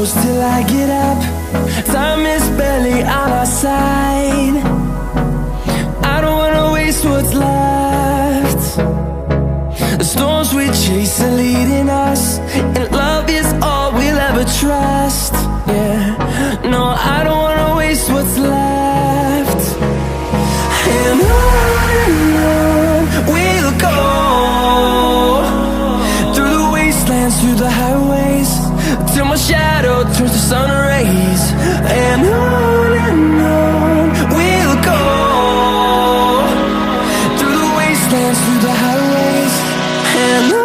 close till I get up. Time is barely on our side. I don't wanna waste what's left. The storms we chase are leading us, and love is all we'll ever trust. Yeah, no, I don't wanna waste what's left. And on we'll go, through the wastelands, through the highways, till my shadow turns to sun rays. And on we'll go, through the wastelands, through the highways, and on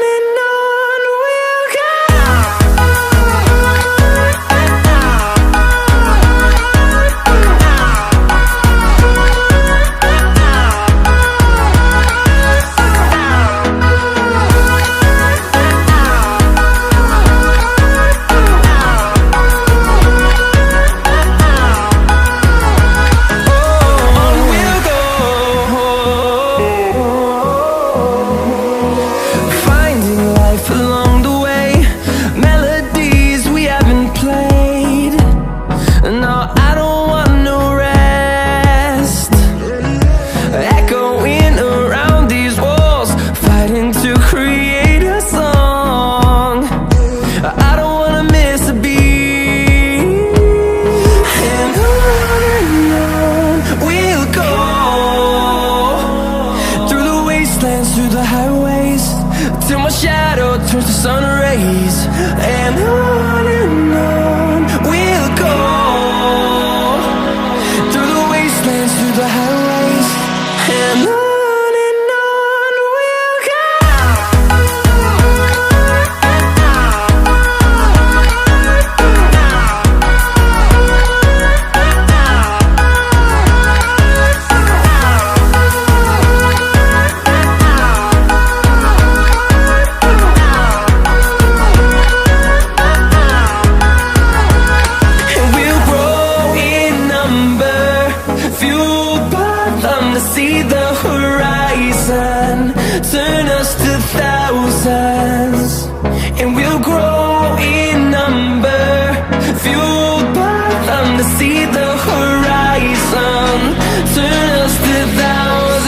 we'll go. Through the highways, till my shadow turns to sun rays. And on we'll go, through the wastelands, through the highways, and on we'll go. See the horizon turn us to thousands, and we'll grow in number, fueled by them. To see the horizon turn us to thousands,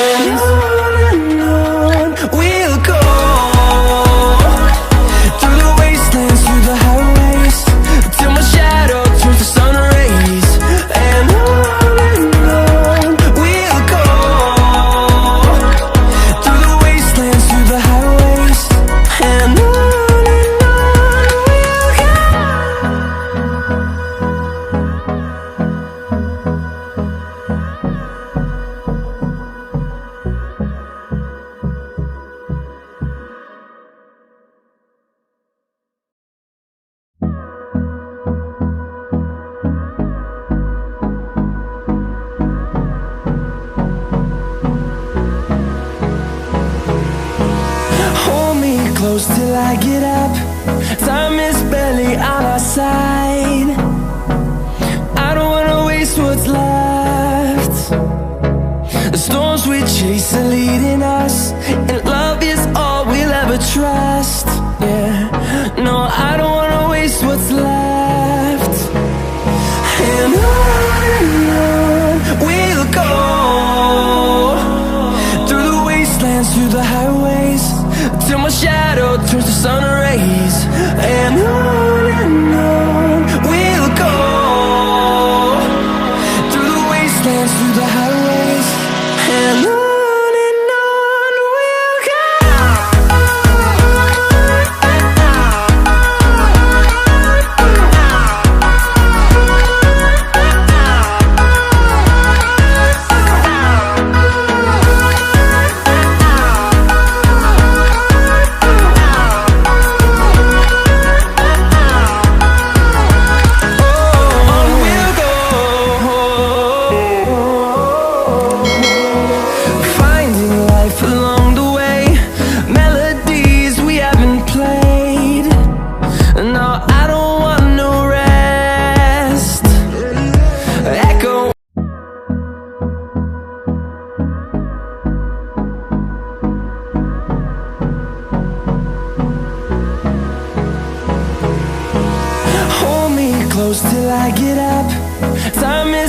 and on we'll go, through the wastelands, through the highways, till my shadow turns to sun rays. And close till I get up. Time is barely on our side. I don't wanna waste what's left. The storms we chase are leading us, and love is all we'll ever trust. Yeah, no, I don't wanna waste what's left. And on we'll go, through the wastelands, through the highways, till my shadow turns to sun rays. And on we'll go, through the wastelands, through the highways, and on we'll go. close till I get up. Time is